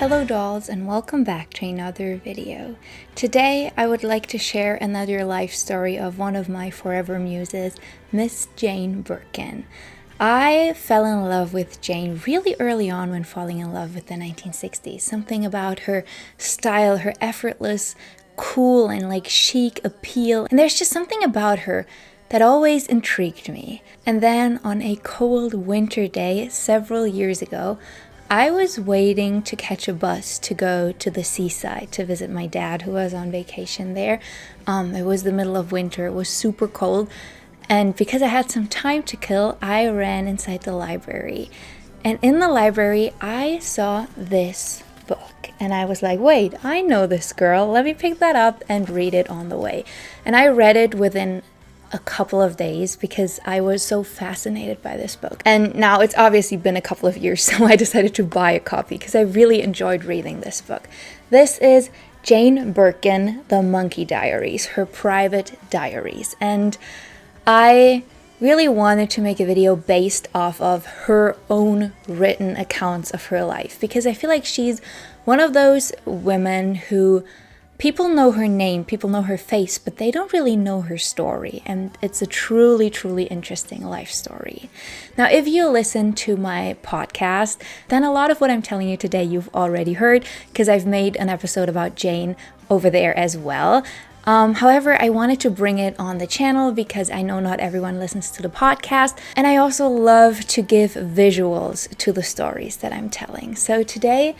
Hello dolls and welcome back to another video. Today I would like to share another life story of one of my forever muses, Miss Jane Birkin. I fell in love with Jane really early on when falling in love with the 1960s. Something about her style, her effortless, cool and chic appeal. And there's just something about her that always intrigued me. And then on a cold winter day several years ago, I was waiting to catch a bus to go to the seaside to visit my dad who was on vacation there. It was the middle of winter, it was super cold, and because I had some time to kill, I ran inside the library. And in the library, I saw this book, and I was like, wait, I know this girl, let me pick that up and read it on the way. And I read it within a couple of days because I was so fascinated by this book. And now it's obviously been a couple of years, so I decided to buy a copy because I really enjoyed reading this book. This is Jane Birkin, The Monkey Diaries, her private diaries. And I really wanted to make a video based off of her own written accounts of her life because I feel like she's one of those women who people know her name, people know her face, but they don't really know her story. And it's a truly, truly interesting life story. Now, if you listen to my podcast, then a lot of what I'm telling you today you've already heard because I've made an episode about Jane over there as well. However, I wanted to bring it on the channel because I know not everyone listens to the podcast. And I also love to give visuals to the stories that I'm telling. So today,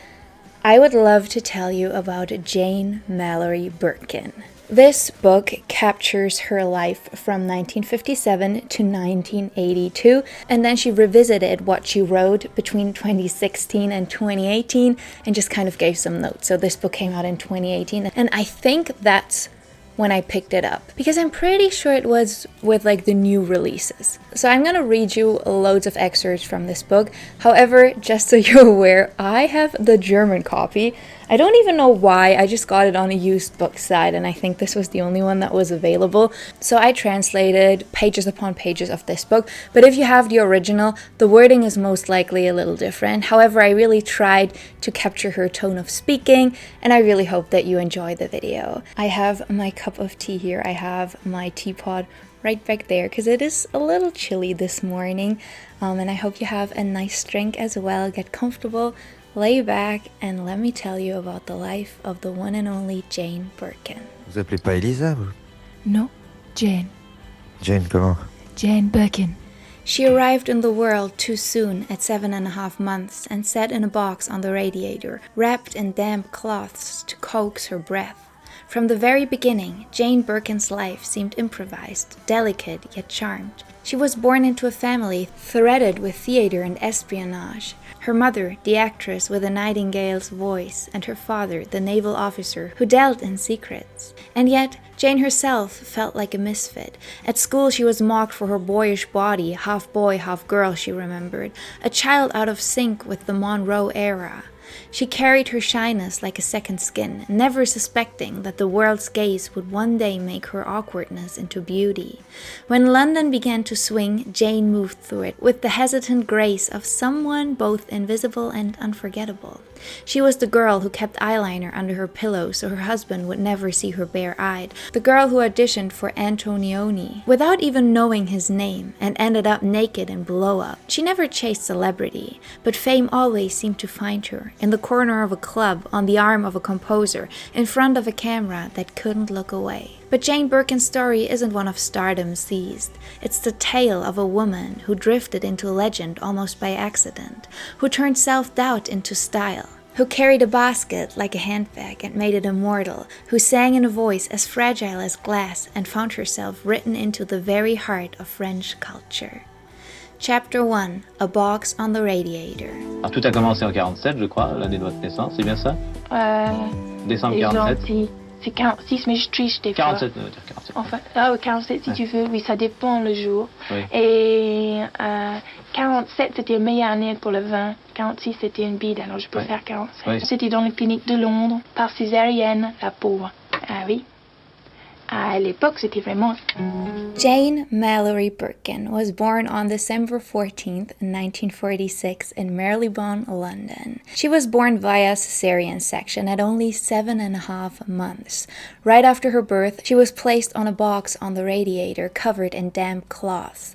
I would love to tell you about Jane Mallory Birkin. This book captures her life from 1957 to 1982, and then she revisited what she wrote between 2016 and 2018 and just kind of gave some notes. So this book came out in 2018, and I think that's when I picked it up because I'm pretty sure it was with the new releases. So I'm gonna read you loads of excerpts from this book. However, just so you're aware, I have the German copy. I don't even know why, I just got it on a used book site and I think this was the only one that was available. So I translated pages upon pages of this book, but if you have the original, the wording is most likely a little different. However, I really tried to capture her tone of speaking and I really hope that you enjoy the video. I have my cup of tea here, I have my teapot right back there because it is a little chilly this morning, and I hope you have a nice drink as well. Get comfortable, lay back, and let me tell you about the life of the one and only Jane Birkin. Vous appelez pas Elisa, vous? No, Jane. Jane comment? Jane Birkin. She arrived in the world too soon at 7.5 months and sat in a box on the radiator, wrapped in damp cloths to coax her breath. From the very beginning, Jane Birkin's life seemed improvised, delicate yet charmed. She was born into a family threaded with theater and espionage. Her mother, the actress with a nightingale's voice, and her father, the naval officer who dealt in secrets. And yet, Jane herself felt like a misfit. At school she was mocked for her boyish body, half boy, half girl, she remembered. A child out of sync with the Monroe era. She carried her shyness like a second skin, never suspecting that the world's gaze would one day make her awkwardness into beauty. When London began to swing, Jane moved through it with the hesitant grace of someone both invisible and unforgettable. She was the girl who kept eyeliner under her pillow so her husband would never see her bare-eyed, the girl who auditioned for Antonioni without even knowing his name and ended up naked in blow-up. She never chased celebrity, but fame always seemed to find her in the corner of a club, on the arm of a composer, in front of a camera that couldn't look away. But Jane Birkin's story isn't one of stardom seized. It's the tale of a woman who drifted into legend almost by accident, who turned self-doubt into style, who carried a basket like a handbag and made it immortal, who sang in a voice as fragile as glass and found herself written into the very heart of French culture. Chapter 1. A Box on the Radiator. Alors tout a commencé en 47, je crois, l'année de votre naissance, c'est bien ça? Décembre 47. C'est 46, mais je triche des fois. 47, on va dire 47. Enfin, 47 si tu veux, oui, ça dépend le jour. Oui. Et 47, c'était la meilleure année pour le vin. 46, c'était une bide, alors je peux faire 47. Oui. C'était dans les cliniques de Londres, par césarienne, la pauvre. Ah oui. À l'époque, c'était vraiment... Jane Mallory Birkin was born on December 14th, 1946 in Marylebone, London. She was born via cesarean section at only 7.5 months. Right after her birth, she was placed on a box on the radiator covered in damp cloths.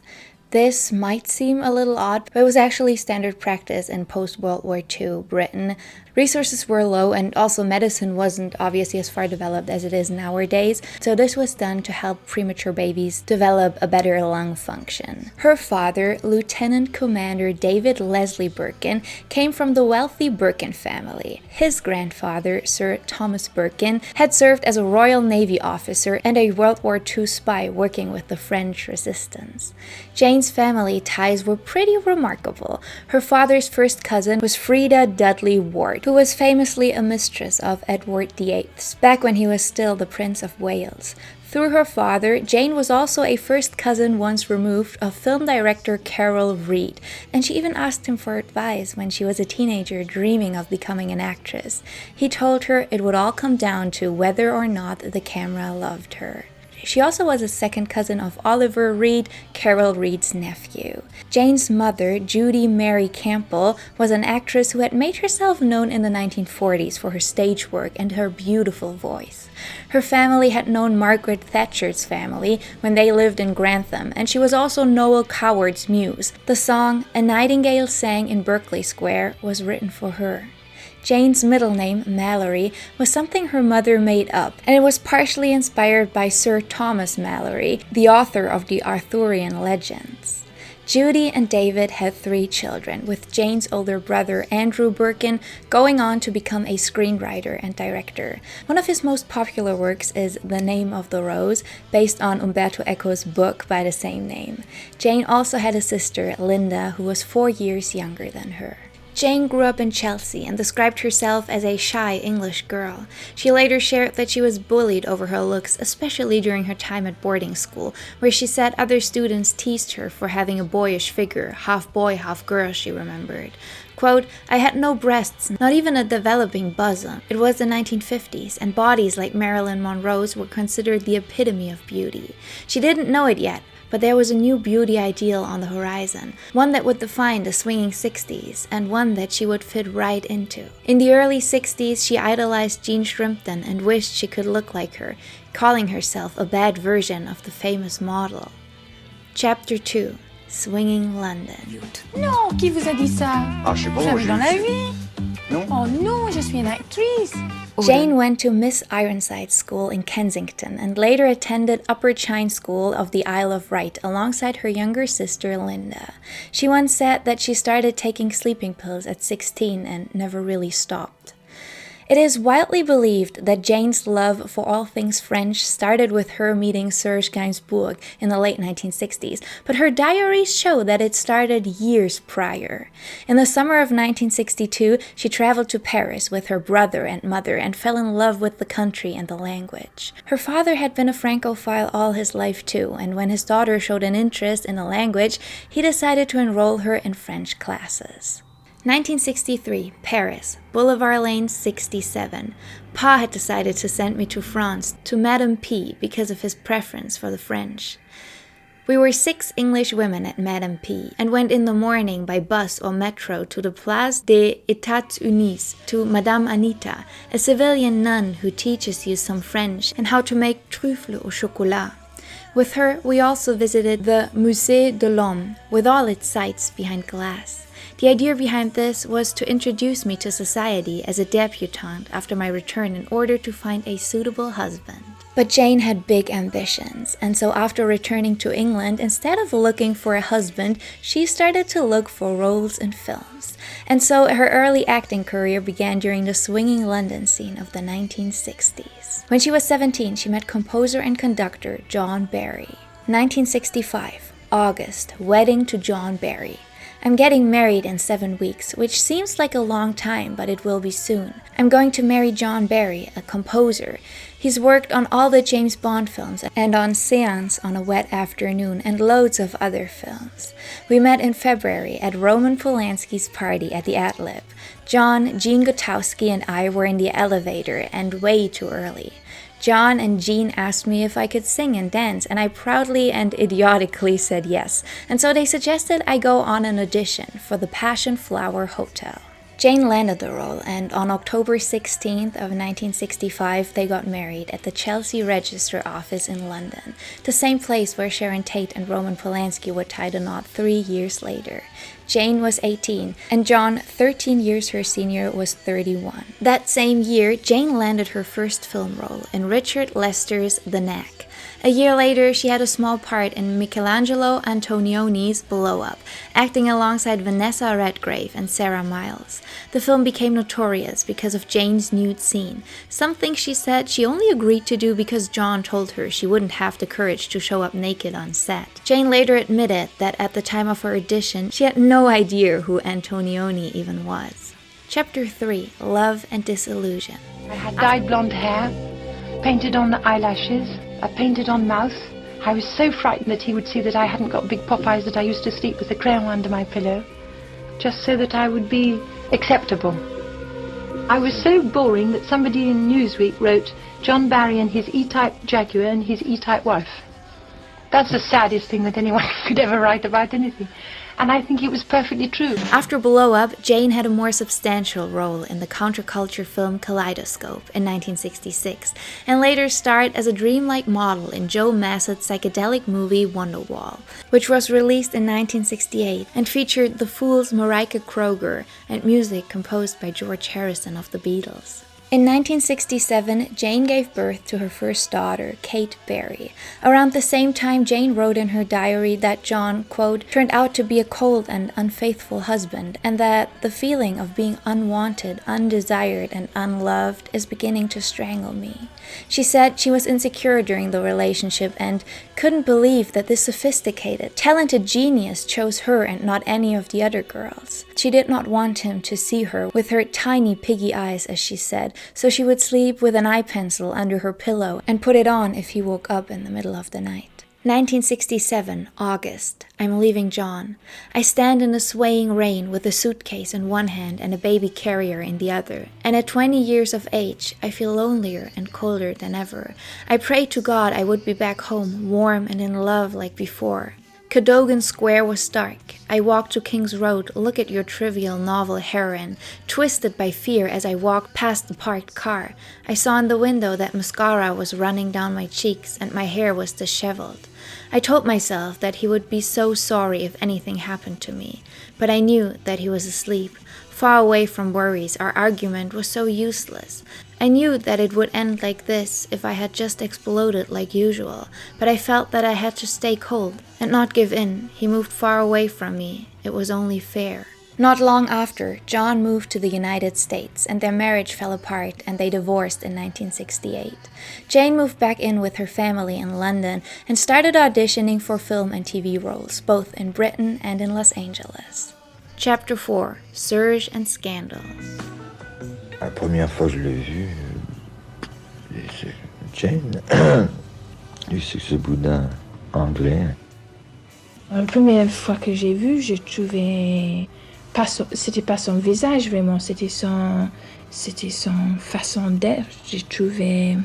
This might seem a little odd, but it was actually standard practice in post-World War II Britain. Resources were low, and also medicine wasn't obviously as far developed as it is nowadays, so this was done to help premature babies develop a better lung function. Her father, Lieutenant Commander David Leslie Birkin, came from the wealthy Birkin family. His grandfather, Sir Thomas Birkin, had served as a Royal Navy officer and a World War II spy working with the French resistance. Jane's family ties were pretty remarkable. Her father's first cousin was Frida Dudley Ward, who was famously a mistress of Edward VIII, back when he was still the Prince of Wales. Through her father, Jane was also a first cousin once removed of film director Carol Reed, and she even asked him for advice when she was a teenager dreaming of becoming an actress. He told her it would all come down to whether or not the camera loved her. She also was a second cousin of Oliver Reed, Carol Reed's nephew. Jane's mother, Judy Mary Campbell, was an actress who had made herself known in the 1940s for her stage work and her beautiful voice. Her family had known Margaret Thatcher's family when they lived in Grantham, and she was also Noel Coward's muse. The song "A Nightingale Sang in Berkeley Square" was written for her. Jane's middle name, Mallory, was something her mother made up, and it was partially inspired by Sir Thomas Mallory, the author of the Arthurian legends. Judy and David had 3 children, with Jane's older brother, Andrew Birkin, going on to become a screenwriter and director. One of his most popular works is The Name of the Rose, based on Umberto Eco's book by the same name. Jane also had a sister, Linda, who was 4 years younger than her. Jane grew up in Chelsea and described herself as a shy English girl. She later shared that she was bullied over her looks, especially during her time at boarding school, where she said other students teased her for having a boyish figure, half boy, half girl, she remembered. Quote, "I had no breasts, not even a developing bosom. It was the 1950s, and bodies like Marilyn Monroe's were considered the epitome of beauty. She didn't know it yet, but there was a new beauty ideal on the horizon, one that would define the swinging 60s, and one that she would fit right into. In the early 60s, she idolized Jean Shrimpton and wished she could look like her, calling herself a bad version of the famous model." Chapter 2. Swinging London. Non, qui vous a dit ça? Ah, je sais pas, Jamais j'ai dans la vu. vie. Non? Oh non, je suis une actrice. Jane went to Miss Ironside's school in Kensington and later attended Upper Chine School of the Isle of Wight alongside her younger sister Linda. She once said that she started taking sleeping pills at 16 and never really stopped. It is widely believed that Jane's love for all things French started with her meeting Serge Gainsbourg in the late 1960s, but her diaries show that it started years prior. In the summer of 1962, she traveled to Paris with her brother and mother and fell in love with the country and the language. Her father had been a Francophile all his life too, and when his daughter showed an interest in the language, he decided to enroll her in French classes. 1963, Paris, Boulevard Lane 67. Pa had decided to send me to France, to Madame P, because of his preference for the French. We were 6 English women at Madame P, and went in the morning by bus or metro to the Place des États-Unis, to Madame Anita, a civilian nun who teaches you some French and how to make truffles au chocolat. With her, we also visited the Musée de l'Homme, with all its sights behind glass. The idea behind this was to introduce me to society as a debutante after my return in order to find a suitable husband. But Jane had big ambitions, and so after returning to England, instead of looking for a husband, she started to look for roles in films. And so her early acting career began during the swinging London scene of the 1960s. When she was 17, she met composer and conductor John Barry. 1965, August, wedding to John Barry. I'm getting married in 7 weeks, which seems like a long time, but it will be soon. I'm going to marry John Barry, a composer. He's worked on all the James Bond films and on Séance on a Wet Afternoon and loads of other films. We met in February at Roman Polanski's party at the Ad-Lib. John, Gene Gutowski, and I were in the elevator and way too early. John and Jean asked me if I could sing and dance, and I proudly and idiotically said yes, and so they suggested I go on an audition for the Passion Flower Hotel. Jane landed the role, and on October 16th of 1965, they got married at the Chelsea Register Office in London, the same place where Sharon Tate and Roman Polanski would tie the knot 3 years later. Jane was 18, and John, 13 years her senior, was 31. That same year, Jane landed her first film role in Richard Lester's The Knack. A year later, she had a small part in Michelangelo Antonioni's Blow Up, acting alongside Vanessa Redgrave and Sarah Miles. The film became notorious because of Jane's nude scene, something she said she only agreed to do because John told her she wouldn't have the courage to show up naked on set. Jane later admitted that at the time of her audition, she had no idea who Antonioni even was. Chapter 3. Love and Disillusion. I had dyed blonde hair, painted on the eyelashes, I painted on mouth. I was so frightened that he would see that I hadn't got big pop eyes that I used to sleep with a crayon under my pillow, just so that I would be acceptable. I was so boring that somebody in Newsweek wrote John Barry and his E-type Jaguar and his E-type wife. That's the saddest thing that anyone could ever write about anything. And I think it was perfectly true. After Blow Up, Jane had a more substantial role in the counterculture film Kaleidoscope in 1966, and later starred as a dreamlike model in Joe Massett's psychedelic movie Wonderwall, which was released in 1968 and featured The Fool's Mariah Kroger and music composed by George Harrison of the Beatles. In 1967, Jane gave birth to her first daughter, Kate Barry. Around the same time, Jane wrote in her diary that John, quote, turned out to be a cold and unfaithful husband, and that the feeling of being unwanted, undesired, and unloved is beginning to strangle me. She said she was insecure during the relationship and couldn't believe that this sophisticated, talented genius chose her and not any of the other girls. She did not want him to see her with her tiny piggy eyes, as she said, so she would sleep with an eye pencil under her pillow and put it on if he woke up in the middle of the night. 1967, August. I'm leaving John. I stand in the swaying rain with a suitcase in one hand and a baby carrier in the other. And at 20 years of age, I feel lonelier and colder than ever. I pray to God I would be back home, warm and in love like before. Cadogan Square was dark. I walked to King's Road, look at your trivial novel heroine, twisted by fear as I walked past the parked car. I saw in the window that mascara was running down my cheeks and my hair was disheveled. I told myself that he would be so sorry if anything happened to me, but I knew that he was asleep. Far away from worries, our argument was so useless. I knew that it would end like this if I had just exploded like usual, but I felt that I had to stay cold and not give in. He moved far away from me. It was only fair. Not long after, John moved to the United States and their marriage fell apart and they divorced in 1968. Jane moved back in with her family in London and started auditioning for film and TV roles, both in Britain and in Los Angeles. Chapter 4. Serge and Scandals. La première fois que je l'ai vu, c'est Jane. C'est ce boudin anglais. La première fois que j'ai vu, j'ai trouvé c'était pas son visage vraiment, c'était son façon d'être. J'ai trouvé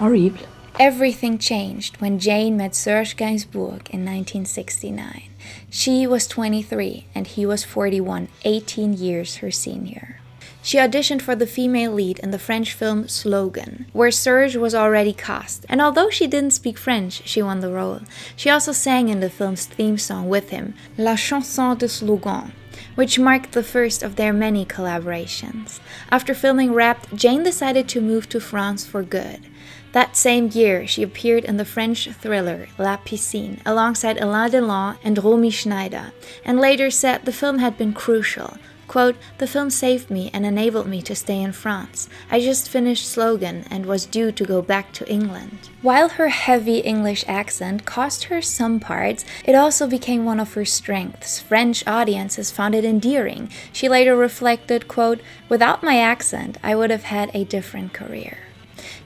horrible. Everything changed when Jane met Serge Gainsbourg in 1969. She was 23 and he was 41, 18 years her senior. She auditioned for the female lead in the French film Slogan, where Serge was already cast, and although she didn't speak French, she won the role. She also sang in the film's theme song with him, La Chanson de Slogan, which marked the first of their many collaborations. After filming Wrapped, Jane decided to move to France for good. That same year, she appeared in the French thriller La Piscine alongside Alain Delon and Romy Schneider, and later said the film had been crucial. Quote, the film saved me and enabled me to stay in France. I just finished Slogan and was due to go back to England. While her heavy English accent cost her some parts, it also became one of her strengths. French audiences found it endearing. She later reflected, quote, without my accent, I would have had a different career.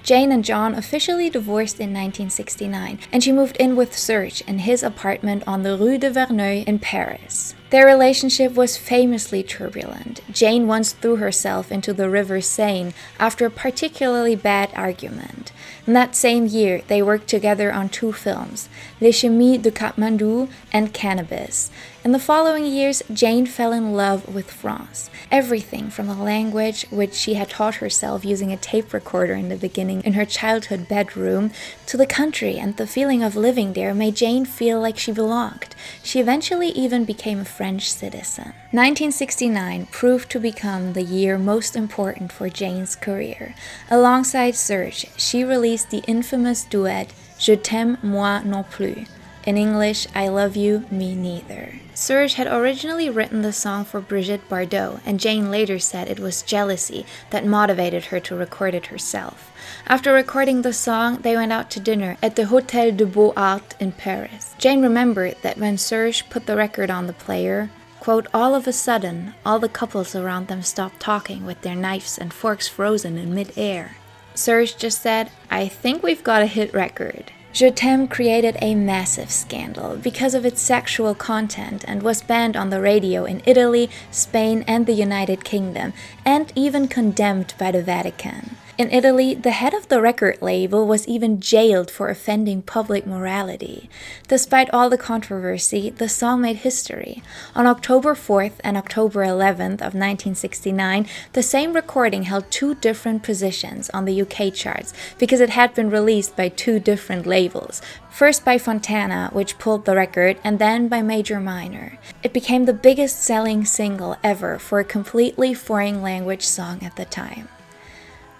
Jane and John officially divorced in 1969, and she moved in with Serge in his apartment on the Rue de Verneuil in Paris. Their relationship was famously turbulent. Jane once threw herself into the river Seine after a particularly bad argument. In that same year, they worked together on 2 films, Les Chemis de Kathmandu and Cannabis. In the following years, Jane fell in love with France. Everything from the language, which she had taught herself using a tape recorder in the beginning in her childhood bedroom, to the country and the feeling of living there made Jane feel like she belonged. She eventually even became a French citizen. 1969 proved to become the year most important for Jane's career. Alongside Serge, she released the infamous duet Je t'aime moi non plus. In English, I love you, me neither. Serge had originally written the song for Brigitte Bardot, and Jane later said it was jealousy that motivated her to record it herself. After recording the song, they went out to dinner at the Hôtel de Beaux Arts in Paris. Jane remembered that when Serge put the record on the player, quote, all of a sudden, all the couples around them stopped talking with their knives and forks frozen in mid-air. Serge just said, I think we've got a hit record. Je t'aime created a massive scandal because of its sexual content and was banned on the radio in Italy, Spain, and the United Kingdom, and even condemned by the Vatican. In Italy, the head of the record label was even jailed for offending public morality. Despite all the controversy, the song made history. On October 4th and October 11th of 1969, the same recording held 2 different positions on the UK charts because it had been released by 2 different labels. First by Fontana, which pulled the record, and then by Major Minor. It became the biggest selling single ever for a completely foreign language song at the time.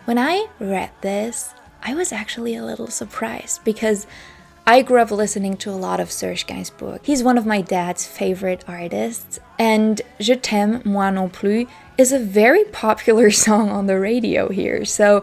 When I read this, I was actually a little surprised because I grew up listening to a lot of Serge Gainsbourg. He's one of my dad's favorite artists, and Je t'aime moi non plus is a very popular song on the radio here, so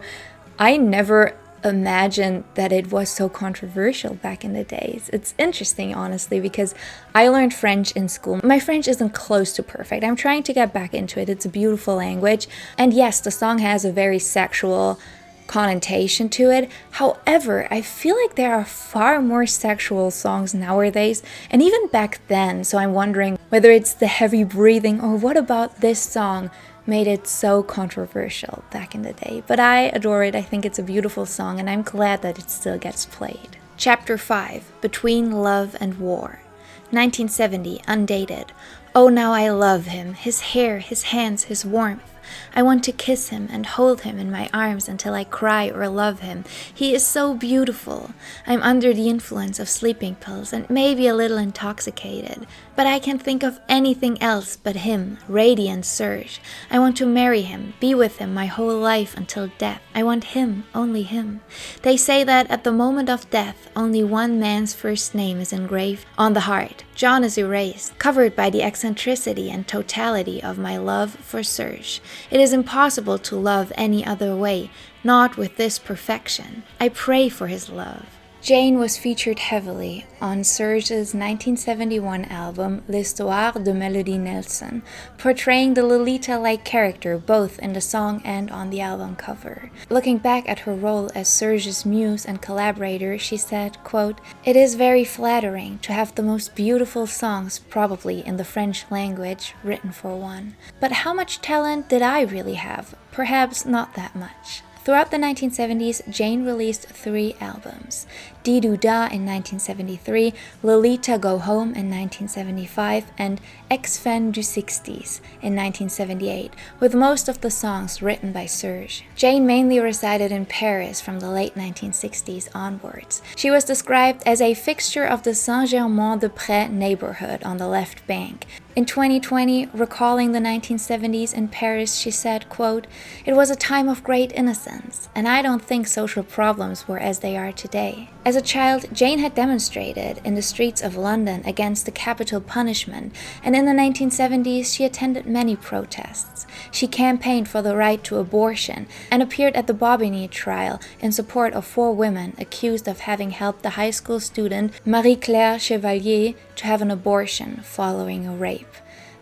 I never imagined that it was so controversial back in the days. It's interesting, honestly, because I learned French in school. My French isn't close to perfect. I'm trying to get back into it. It's a beautiful language. And yes, the song has a very sexual connotation to it. However, I feel like there are far more sexual songs nowadays, and even back then, so I'm wondering whether it's the heavy breathing or what about this song made it so controversial back in the day. But I adore it. I think it's a beautiful song, and I'm glad that it still gets played. Chapter 5, Between Love and War. 1970, undated. Oh, now I love him, his hair, his hands, his warmth. I want to kiss him and hold him in my arms until I cry or love him. He is so beautiful. I'm under the influence of sleeping pills and maybe a little intoxicated. But I can't think of anything else but him, radiant Serge. I want to marry him, be with him my whole life until death. I want him, only him. They say that at the moment of death, only one man's first name is engraved on the heart. John is erased, covered by the eccentricity and totality of my love for Serge. It is impossible to love any other way, not with this perfection. I pray for his love. Jane was featured heavily on Serge's 1971 album L'Histoire de Melody Nelson, portraying the Lolita-like character both in the song and on the album cover. Looking back at her role as Serge's muse and collaborator, she said, quote, "It is very flattering to have the most beautiful songs probably in the French language written for one. But how much talent did I really have? Perhaps not that much." Throughout the 1970s, Jane released 3 albums. Dee-Doo-Dah in 1973, Lolita Go Home in 1975, and Ex-Fan du 60s in 1978, with most of the songs written by Serge. Jane mainly resided in Paris from the late 1960s onwards. She was described as a fixture of the Saint-Germain-des-Prés neighborhood on the left bank. In 2020, recalling the 1970s in Paris, she said, quote, "It was a time of great innocence, and I don't think social problems were as they are today." As a child, Jane had demonstrated in the streets of London against the capital punishment, and in the 1970s she attended many protests. She campaigned for the right to abortion and appeared at the Bobigny trial in support of 4 women accused of having helped the high school student Marie-Claire Chevalier to have an abortion following a rape.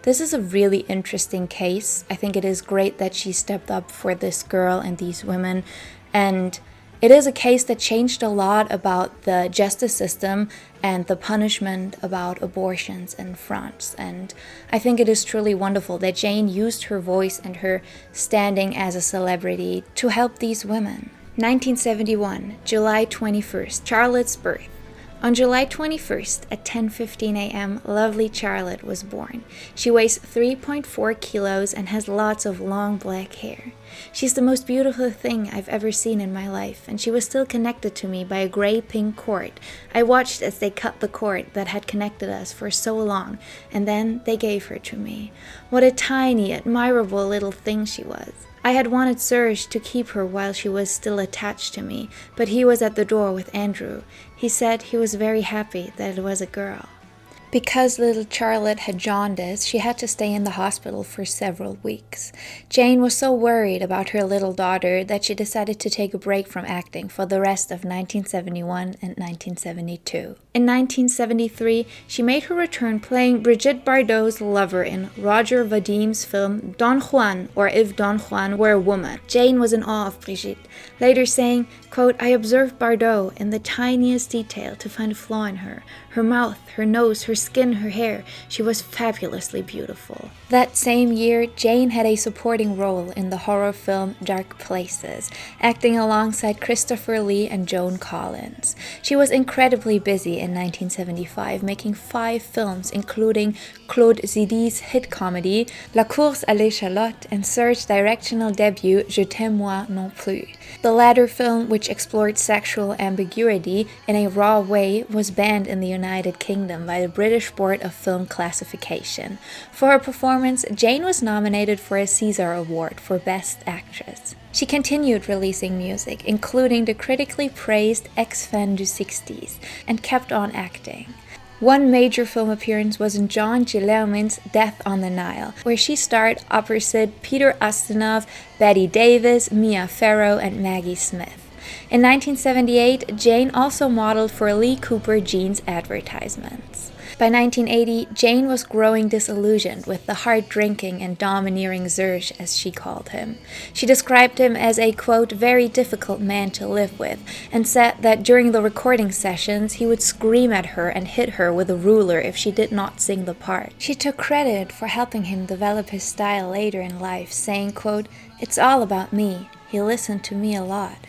This is a really interesting case. I think it is great that she stepped up for this girl and these women, and It is a case that changed a lot about the justice system and the punishment about abortions in France. And I think it is truly wonderful that Jane used her voice and her standing as a celebrity to help these women. 1971, July 21st, Charlotte's birth. On July 21st at 10:15 a.m., lovely Charlotte was born. She weighs 3.4 kilos and has lots of long black hair. She's the most beautiful thing I've ever seen in my life, and she was still connected to me by a gray-pink cord. I watched as they cut the cord that had connected us for so long, and then they gave her to me. What a tiny, admirable little thing she was. I had wanted Serge to keep her while she was still attached to me, but he was at the door with Andrew. He said he was very happy that it was a girl. Because little Charlotte had jaundice, she had to stay in the hospital for several weeks. Jane was so worried about her little daughter that she decided to take a break from acting for the rest of 1971 and 1972. In 1973, she made her return playing Brigitte Bardot's lover in Roger Vadim's film Don Juan, or If Don Juan Were a Woman. Jane was in awe of Brigitte, later saying, quote, "I observed Bardot in the tiniest detail to find a flaw in her. Her mouth, her nose, her skin, her hair. She was fabulously beautiful." That same year, Jane had a supporting role in the horror film Dark Places, acting alongside Christopher Lee and Joan Collins. She was incredibly busy in 1975, making 5 films, including Claude Zid's hit comedy La Course à l'Échalote and Serge's directorial debut Je t'aime moi non plus. The latter film, which explored sexual ambiguity in a raw way, was banned in the United Kingdom by the British Board of Film Classification. For her performance, Jane was nominated for a César Award for Best Actress. She continued releasing music, including the critically praised Ex-Fan du 60s, and kept on acting. One major film appearance was in John Guillermin's Death on the Nile, where she starred opposite Peter Ustinov, Bette Davis, Mia Farrow, and Maggie Smith. In 1978, Jane also modeled for Lee Cooper jeans advertisements. By 1980, Jane was growing disillusioned with the hard-drinking and domineering Serge, as she called him. She described him as a, quote, very difficult man to live with, and said that during the recording sessions, he would scream at her and hit her with a ruler if she did not sing the part. She took credit for helping him develop his style later in life, saying, quote, "It's all about me. He listened to me a lot."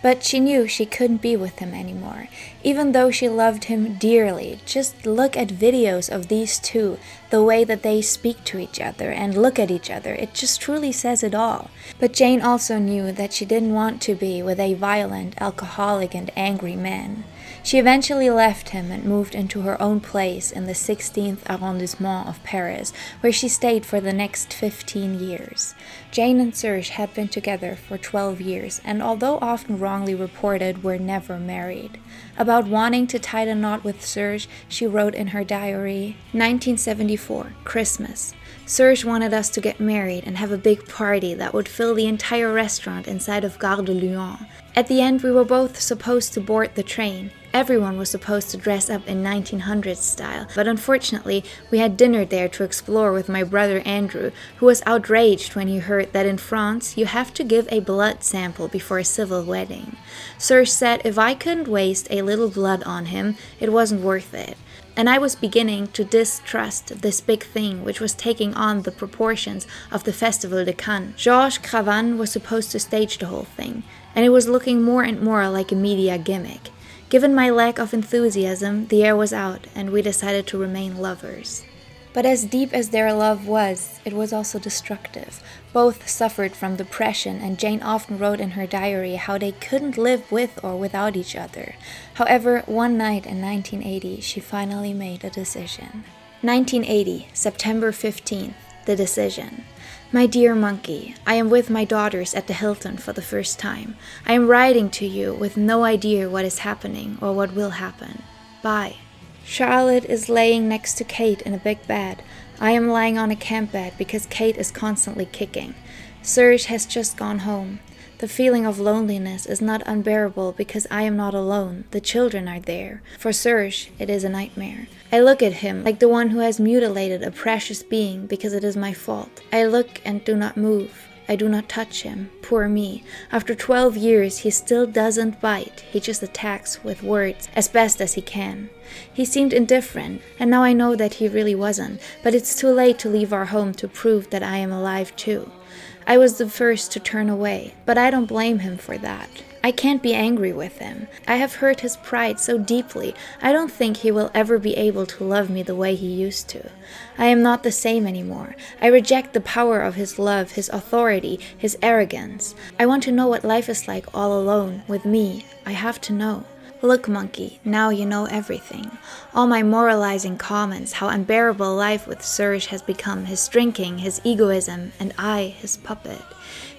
But she knew she couldn't be with him anymore, even though she loved him dearly. Just look at videos of these two, the way that they speak to each other and look at each other. It just truly says it all. But Jane also knew that she didn't want to be with a violent, alcoholic, and angry man. She eventually left him and moved into her own place in the 16th arrondissement of Paris, where she stayed for the next 15 years. Jane and Serge had been together for 12 years, and although often wrongly reported, were never married. About wanting to tie the knot with Serge, she wrote in her diary, 1974, Christmas. Serge wanted us to get married and have a big party that would fill the entire restaurant inside of Gare de Lyon. At the end, we were both supposed to board the train. Everyone was supposed to dress up in 1900s style, but unfortunately, we had dinner there to explore with my brother Andrew, who was outraged when he heard that in France, you have to give a blood sample before a civil wedding. Serge said if I couldn't waste a little blood on him, it wasn't worth it. And I was beginning to distrust this big thing, which was taking on the proportions of the Festival de Cannes. Georges Cravan was supposed to stage the whole thing, and it was looking more and more like a media gimmick. Given my lack of enthusiasm, the air was out, and we decided to remain lovers. But as deep as their love was, it was also destructive. Both suffered from depression, and Jane often wrote in her diary how they couldn't live with or without each other. However, one night in 1980, she finally made a decision. 1980, September 15th, the decision. My dear monkey, I am with my daughters at the Hilton for the first time. I am writing to you with no idea what is happening or what will happen. Bye. Charlotte is laying next to Kate in a big bed. I am lying on a camp bed because Kate is constantly kicking. Serge has just gone home. The feeling of loneliness is not unbearable because I am not alone. The children are there. For Serge, it is a nightmare. I look at him like the one who has mutilated a precious being because it is my fault. I look and do not move. I do not touch him. Poor me. After 12 years, he still doesn't bite. He just attacks with words, as best as he can. He seemed indifferent, and now I know that he really wasn't, but it's too late to leave our home to prove that I am alive too. I was the first to turn away, but I don't blame him for that. I can't be angry with him. I have hurt his pride so deeply, I don't think he will ever be able to love me the way he used to. I am not the same anymore. I reject the power of his love, his authority, his arrogance. I want to know what life is like all alone, with me. I have to know. Look, monkey, now you know everything. All my moralizing comments, how unbearable life with Serge has become, his drinking, his egoism, and I, his puppet.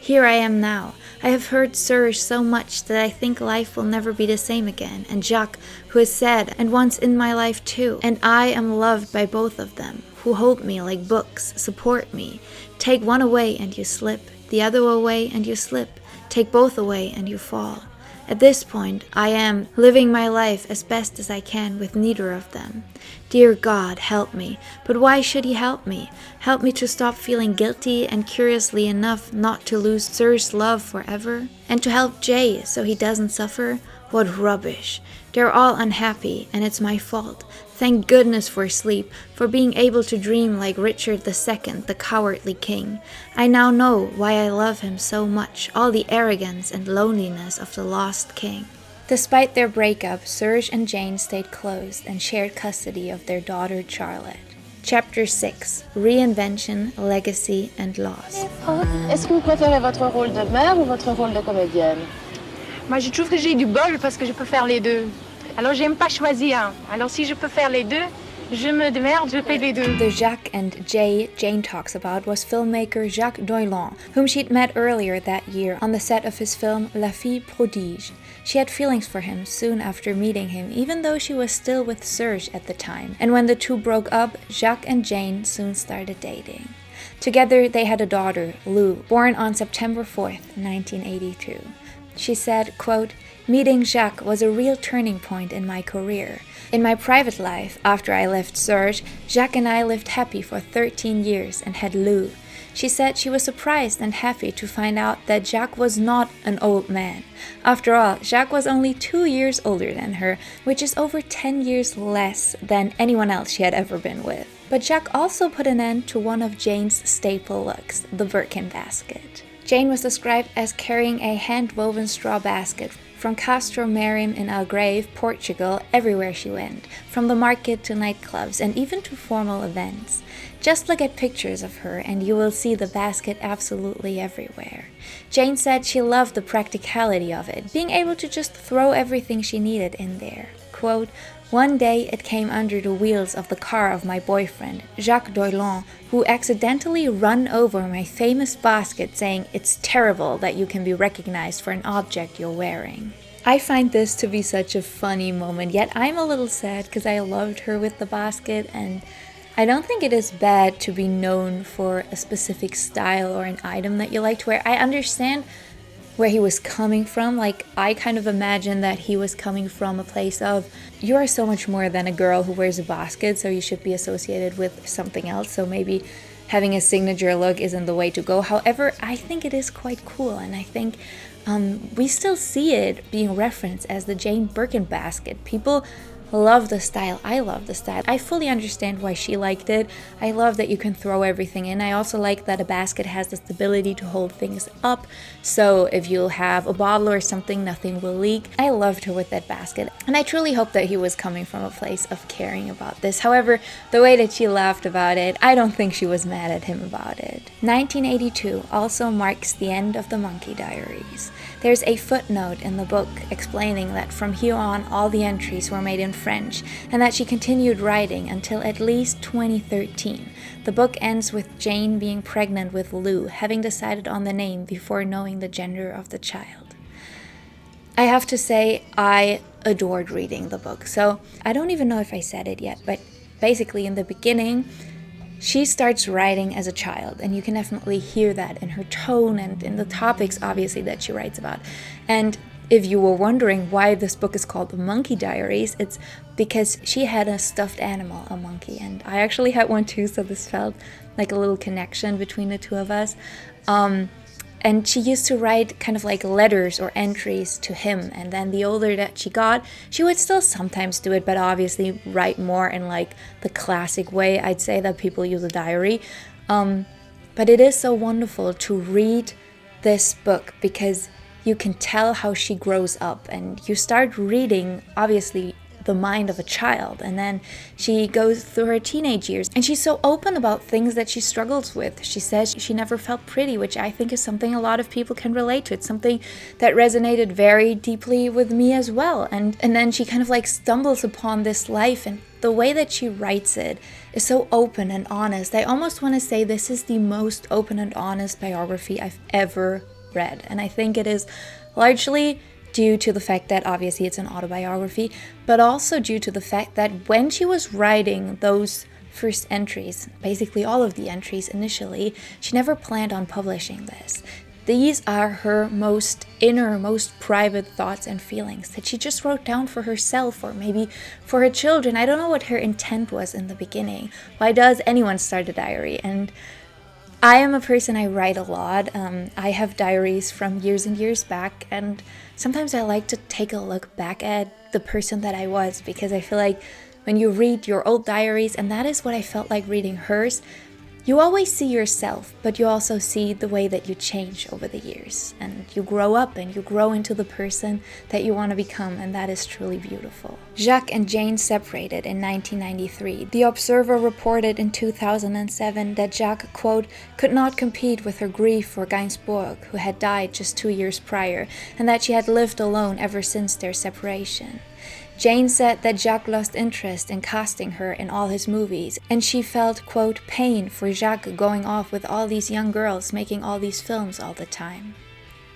Here I am now. I have heard Serge so much that I think life will never be the same again, and Jacques, who is sad and once in my life too, and I am loved by both of them, who hold me like books, support me. Take one away and you slip, the other away and you slip, take both away and you fall. At this point, I am living my life as best as I can with neither of them. Dear God, help me. But why should he help me? Help me to stop feeling guilty and, curiously enough, not to lose Serge's love forever? And to help Jay so he doesn't suffer? What rubbish. They're all unhappy, and it's my fault. Thank goodness for sleep, for being able to dream like Richard II, the cowardly king. I now know why I love him so much, all the arrogance and loneliness of the lost king. Despite their breakup, Serge and Jane stayed close and shared custody of their daughter Charlotte. Chapter 6. Reinvention, Legacy and Loss. Est-ce que vous préférez votre rôle de mère ou votre rôle de comédienne? Moi, je trouve que j'ai du bol parce que je peux faire les deux. Alors, j'aime pas choisir un. Alors, si je peux faire les deux, je me démerde, je fais les deux. The Jacques and Jay Jane talks about was filmmaker Jacques Doillon, whom she'd met earlier that year on the set of his film La Fille Prodige. She had feelings for him soon after meeting him, even though she was still with Serge at the time. And when the two broke up, Jacques and Jane soon started dating. Together, they had a daughter, Lou, born on September 4th, 1982. She said, quote, "Meeting Jacques was a real turning point in my career. In my private life, after I left Serge, Jacques and I lived happy for 13 years and had Lou." She said she was surprised and happy to find out that Jacques was not an old man. After all, Jacques was only 2 years older than her, which is over 10 years less than anyone else she had ever been with. But Jacques also put an end to one of Jane's staple looks, the Birkin basket. Jane was described as carrying a hand-woven straw basket from Castro Marim in Algarve, Portugal, everywhere she went, from the market to nightclubs and even to formal events. Just look at pictures of her and you will see the basket absolutely everywhere. Jane said she loved the practicality of it, being able to just throw everything she needed in there. Quote, "One day it came under the wheels of the car of my boyfriend, Jacques Doillon, who accidentally run over my famous basket saying it's terrible that you can be recognized for an object you're wearing." I find this to be such a funny moment, yet I'm a little sad because I loved her with the basket, and I don't think it is bad to be known for a specific style or an item that you like to wear. I understand where he was coming from. Like, I kind of imagine that he was coming from a place of, you are so much more than a girl who wears a basket, so you should be associated with something else, so maybe having a signature look isn't the way to go. However, I think it is quite cool, and I think we still see it being referenced as the Jane Birkin basket. People love the style. I love the style. I fully understand why she liked it. I love that you can throw everything in. I also like that a basket has the stability to hold things up, so if you have a bottle or something, nothing will leak. I loved her with that basket, and I truly hope that he was coming from a place of caring about this. However, the way that she laughed about it, I don't think she was mad at him about it. 1982 also marks the end of the Monkey Diaries. There's a footnote in the book explaining that from here on all the entries were made in French, and that she continued writing until at least 2013. The book ends with Jane being pregnant with Lou, having decided on the name before knowing the gender of the child. I have to say, I adored reading the book. So I don't even know if I said it yet, but basically in the beginning, she starts writing as a child, and you can definitely hear that in her tone and in the topics, obviously, that she writes about. And if you were wondering why this book is called The Monkey Diaries, it's because she had a stuffed animal, a monkey, and I actually had one too, so this felt like a little connection between the two of us. And she used to write kind of like letters or entries to him. And then the older that she got, she would still sometimes do it, but obviously write more in like the classic way, I'd say, that people use a diary. But it is so wonderful to read this book because you can tell how she grows up, and you start reading, obviously, the mind of a child, and then she goes through her teenage years, and she's so open about things that she struggles with. She says she never felt pretty, which I think is something a lot of people can relate to. It's something that resonated very deeply with me as well. And then she kind of like stumbles upon this life, and the way that she writes it is so open and honest. I almost want to say this is the most open and honest biography I've ever read, and I think it is largely due to the fact that obviously it's an autobiography, but also due to the fact that when she was writing those first entries, basically all of the entries initially, she never planned on publishing this. These are her most inner, most private thoughts and feelings that she just wrote down for herself or maybe for her children. I don't know what her intent was in the beginning. Why does anyone start a diary? And I am a person, I write a lot. I have diaries from years and years back, and sometimes I like to take a look back at the person that I was, because I feel like when you read your old diaries, and that is what I felt like reading hers, you always see yourself, but you also see the way that you change over the years, and you grow up and you grow into the person that you want to become, and that is truly beautiful. Jacques and Jane separated in 1993. The Observer reported in 2007 that Jacques, quote, could not compete with her grief for Gainsbourg, who had died just 2 years prior, and that she had lived alone ever since their separation. Jane said that Jacques lost interest in casting her in all his movies, and she felt, quote, pain for Jacques going off with all these young girls making all these films all the time.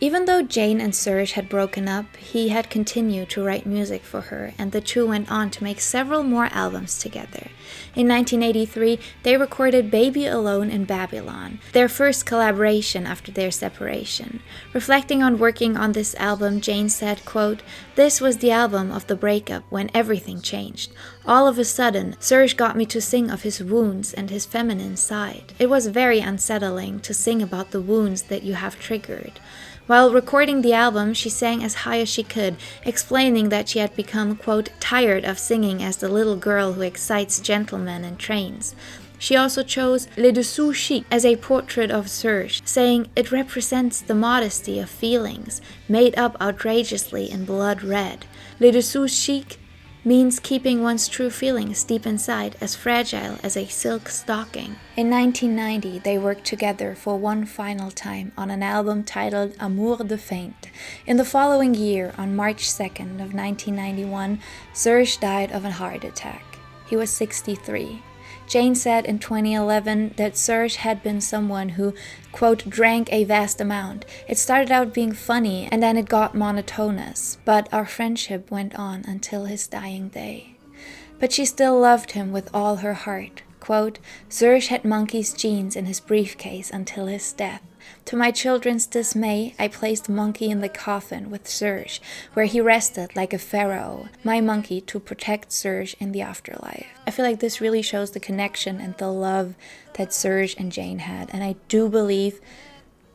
Even though Jane and Serge had broken up, he had continued to write music for her, and the two went on to make several more albums together. In 1983, they recorded Baby Alone in Babylon, their first collaboration after their separation. Reflecting on working on this album, Jane said, quote, this was the album of the breakup when everything changed. All of a sudden, Serge got me to sing of his wounds and his feminine side. It was very unsettling to sing about the wounds that you have triggered. While recording the album, she sang as high as she could, explaining that she had become, quote, tired of singing as the little girl who excites gentlemen and trains. She also chose Le Dessous Chic as a portrait of Serge, saying it represents the modesty of feelings, made up outrageously in blood red. Le Dessous Chic means keeping one's true feelings deep inside, as fragile as a silk stocking. In 1990, they worked together for one final time on an album titled Amour de Feinte. In the following year, on March 2nd of 1991, Serge died of a heart attack. He was 63. Jane said in 2011 that Serge had been someone who, quote, drank a vast amount. It started out being funny, and then it got monotonous, but our friendship went on until his dying day. But she still loved him with all her heart. Quote, Serge had monkey's genes in his briefcase until his death. To my children's dismay, I placed Monkey in the coffin with Serge, where he rested like a pharaoh, my monkey to protect Serge in the afterlife. I feel like this really shows the connection and the love that Serge and Jane had, and I do believe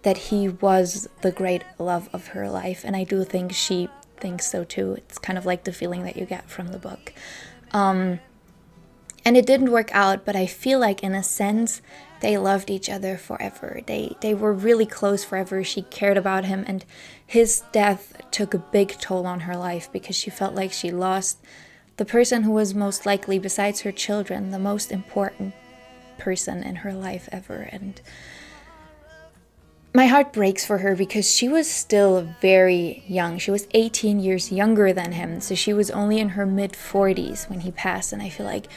that he was the great love of her life, and I do think she thinks so too. It's kind of like the feeling that you get from the book. And it didn't work out, but I feel like in a sense, they loved each other forever. They were really close forever. She cared about him, and his death took a big toll on her life because she felt like she lost the person who was most likely, besides her children, the most important person in her life ever. And my heart breaks for her because she was still very young. She was 18 years younger than him, so she was only in her mid-40s when he passed, and I feel like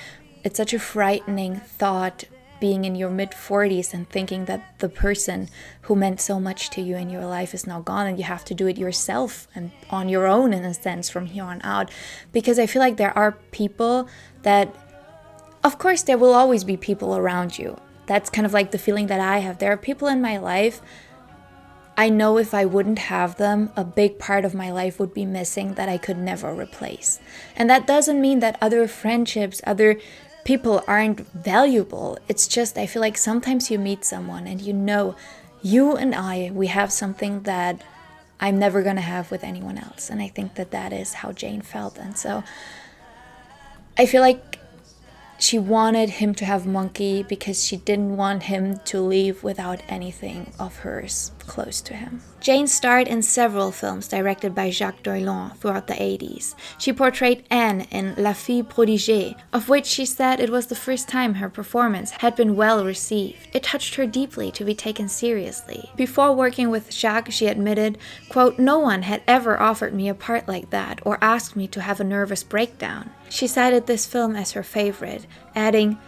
it's such a frightening thought, being in your mid-40s and thinking that the person who meant so much to you in your life is now gone, and you have to do it yourself and on your own, in a sense, from here on out. Because I feel like there are people that, of course, there will always be people around you. That's kind of like the feeling that I have. There are people in my life, I know if I wouldn't have them, a big part of my life would be missing that I could never replace. And that doesn't mean that other friendships, other people aren't valuable. It's just, I feel like sometimes you meet someone and you know you and we have something that I'm never gonna have with anyone else. And I think that that is how Jane felt. And so I feel like she wanted him to have Monkey because she didn't want him to leave without anything of hers close to him. Jane starred in several films directed by Jacques Doillon throughout the 80s. She portrayed Anne in La Fille Prodigée, of which she said it was the first time her performance had been well received. It touched her deeply to be taken seriously. Before working with Jacques, she admitted, quote, "No one had ever offered me a part like that or asked me to have a nervous breakdown." She cited this film as her favorite, adding,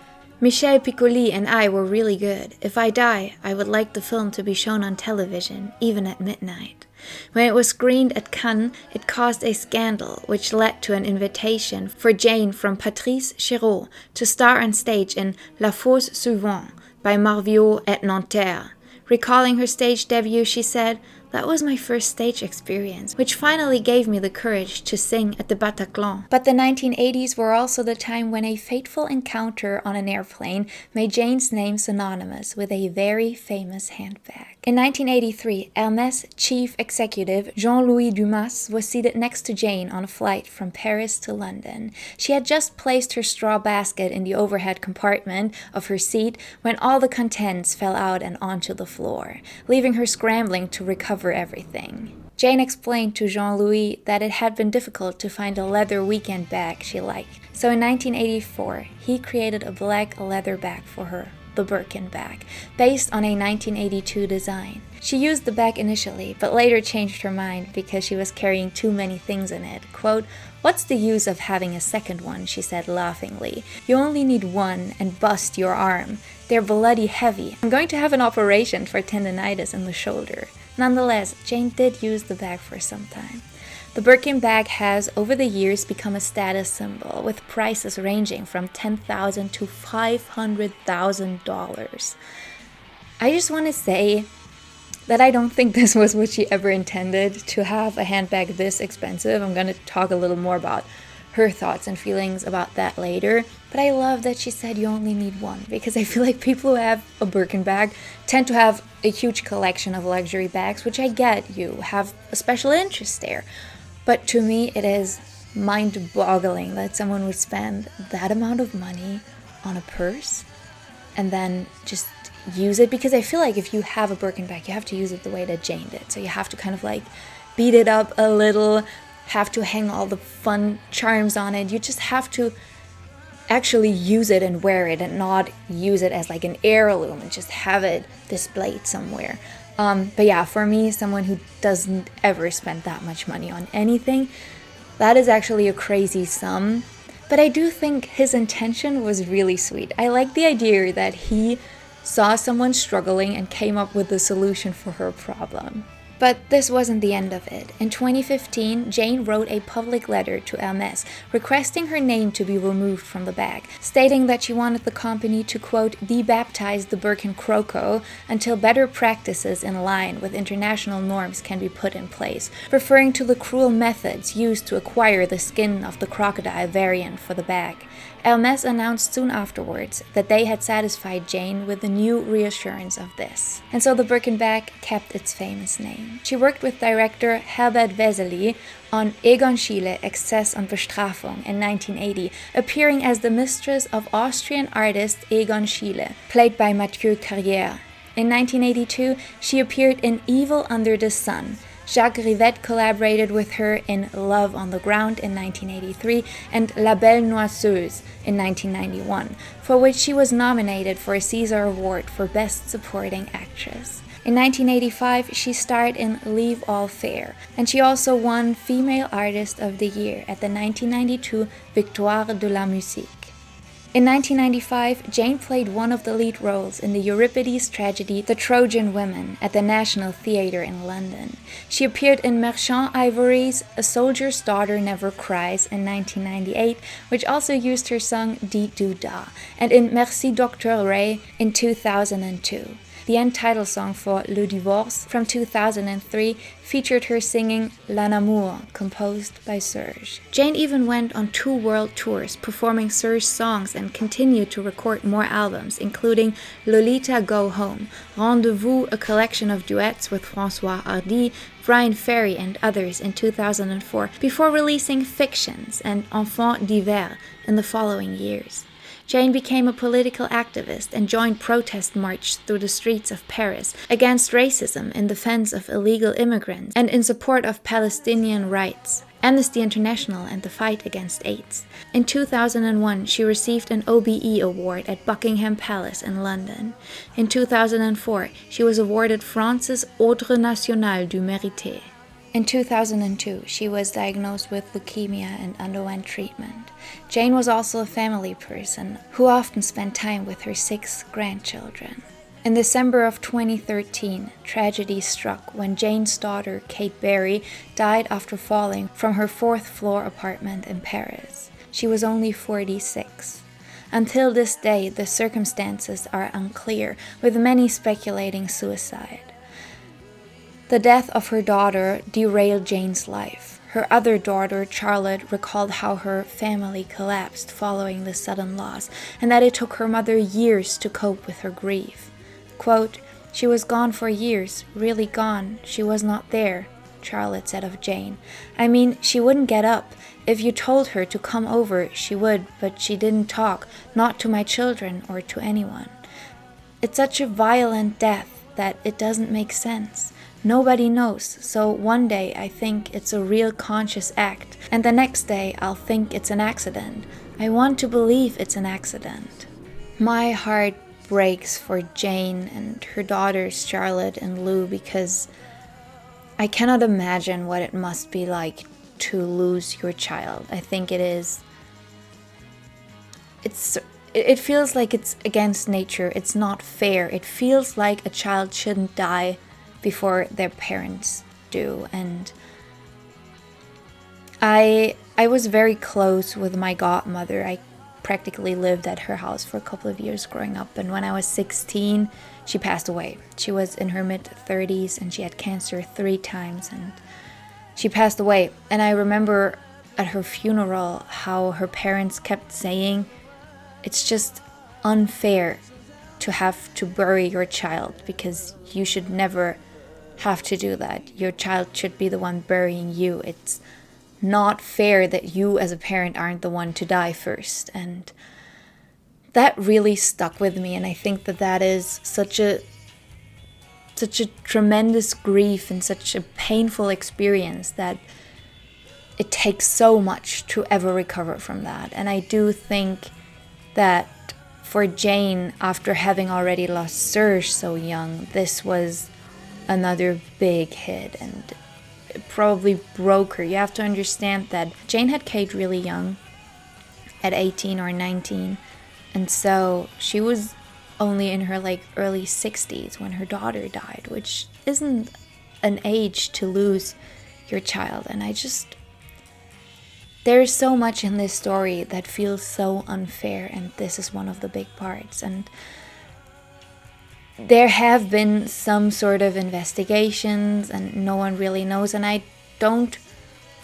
"Michel Piccoli and I were really good. If I die, I would like the film to be shown on television, even at midnight." When it was screened at Cannes, it caused a scandal, which led to an invitation for Jane from Patrice Chéreau to star on stage in La Fosse Souvent by Marviot at Nanterre. Recalling her stage debut, she said, "That was my first stage experience, which finally gave me the courage to sing at the Bataclan." But the 1980s were also the time when a fateful encounter on an airplane made Jane's name synonymous with a very famous handbag. In 1983, Hermès chief executive Jean-Louis Dumas was seated next to Jane on a flight from Paris to London. She had just placed her straw basket in the overhead compartment of her seat when all the contents fell out and onto the floor, leaving her scrambling to recover everything. Jane explained to Jean-Louis that it had been difficult to find a leather weekend bag she liked. So in 1984, he created a black leather bag for her, the Birkin bag, based on a 1982 design. She used the bag initially, but later changed her mind because she was carrying too many things in it. Quote, "What's the use of having a second one?" she said laughingly. "You only need one and bust your arm. They're bloody heavy. I'm going to have an operation for tendinitis in the shoulder." Nonetheless, Jane did use the bag for some time. The Birkin bag has, over the years, become a status symbol, with prices ranging from $10,000 to $500,000. I just want to say that I don't think this was what she ever intended, to have a handbag this expensive. I'm going to talk a little more about her thoughts and feelings about that later. But I love that she said you only need one, because I feel like people who have a Birkin bag tend to have a huge collection of luxury bags, which I get, you have a special interest there. But to me, it is mind-boggling that someone would spend that amount of money on a purse and then just use it. Because I feel like if you have a Birkin bag, you have to use it the way that Jane did. So you have to kind of like beat it up a little, have to hang all the fun charms on it. You just have to actually use it and wear it, and not use it as like an heirloom and just have it displayed somewhere. But yeah, for me, someone who doesn't ever spend that much money on anything, that is actually a crazy sum. But I do think his intention was really sweet. I like the idea that he saw someone struggling and came up with a solution for her problem. But this wasn't the end of it. In 2015, Jane wrote a public letter to Hermès requesting her name to be removed from the bag, stating that she wanted the company to, quote, "debaptize the Birkin Croco until better practices in line with international norms can be put in place," referring to the cruel methods used to acquire the skin of the crocodile variant for the bag. Hermès announced soon afterwards that they had satisfied Jane with the new reassurance of this. And so the Birkin bag kept its famous name. She worked with director Herbert Wesely on Egon Schiele, Exzess und Bestrafung in 1980, appearing as the mistress of Austrian artist Egon Schiele, played by Mathieu Carrière. In 1982, she appeared in Evil Under the Sun. Jacques Rivette collaborated with her in Love on the Ground in 1983 and La Belle Noiseuse in 1991, for which she was nominated for a César Award for Best Supporting Actress. In 1985, she starred in Leave All Fair, and she also won Female Artist of the Year at the 1992 Victoire de la Musique. In 1995, Jane played one of the lead roles in the Euripides tragedy The Trojan Women at the National Theatre in London. She appeared in Merchant Ivory's A Soldier's Daughter Never Cries in 1998, which also used her song Di Do Da, and in Merci Dr. Ray in 2002. The end title song for Le Divorce from 2003 featured her singing L'un amour, composed by Serge. Jane even went on 2 world tours, performing Serge's songs, and continued to record more albums, including Lolita Go Home, Rendezvous, a collection of duets with François Hardy, Brian Ferry and others in 2004, before releasing Fictions and Enfants d'hiver in the following years. Jane became a political activist and joined protest marches through the streets of Paris against racism, in defense of illegal immigrants, and in support of Palestinian rights, Amnesty International, and the fight against AIDS. In 2001, she received an OBE award at Buckingham Palace in London. In 2004, she was awarded France's Ordre National du Mérite. In 2002, she was diagnosed with leukemia and underwent treatment. Jane was also a family person who often spent time with her 6 grandchildren. In December of 2013, tragedy struck when Jane's daughter, Kate Berry, died after falling from her 4th-floor apartment in Paris. She was only 46. Until this day, the circumstances are unclear, with many speculating suicide. The death of her daughter derailed Jane's life. Her other daughter, Charlotte, recalled how her family collapsed following the sudden loss, and that it took her mother years to cope with her grief. Quote, "She was gone for years, really gone. She was not there," Charlotte said of Jane. "I mean, she wouldn't get up. If you told her to come over, she would, but she didn't talk, not to my children or to anyone. It's such a violent death that it doesn't make sense. Nobody knows, so one day I think it's a real conscious act, and the next day I'll think it's an accident. I want to believe it's an accident." My heart breaks for Jane and her daughters Charlotte and Lou, because I cannot imagine what it must be like to lose your child. I think it feels like it's against nature. It's not fair. It feels like a child shouldn't die before their parents do. And I was very close with my godmother. I practically lived at her house for a couple of years growing up, and when I was 16, she passed away. She was in her mid-30s and she had cancer 3 times, and she passed away. And I remember at her funeral how her parents kept saying, "It's just unfair to have to bury your child, because you should never have to do that. Your child should be the one burying you. It's not fair that you as a parent aren't the one to die first." And that really stuck with me, and I think that is such a tremendous grief and such a painful experience that it takes so much to ever recover from that. And I do think that for Jane, after having already lost Serge so young, this was another big hit, and it probably broke her. You have to understand that Jane had Kate really young, at 18 or 19, and so she was only in her early 60s when her daughter died, which isn't an age to lose your child. And there's so much in this story that feels so unfair, and this is one of the big parts. And there have been some sort of investigations, and no one really knows, and I don't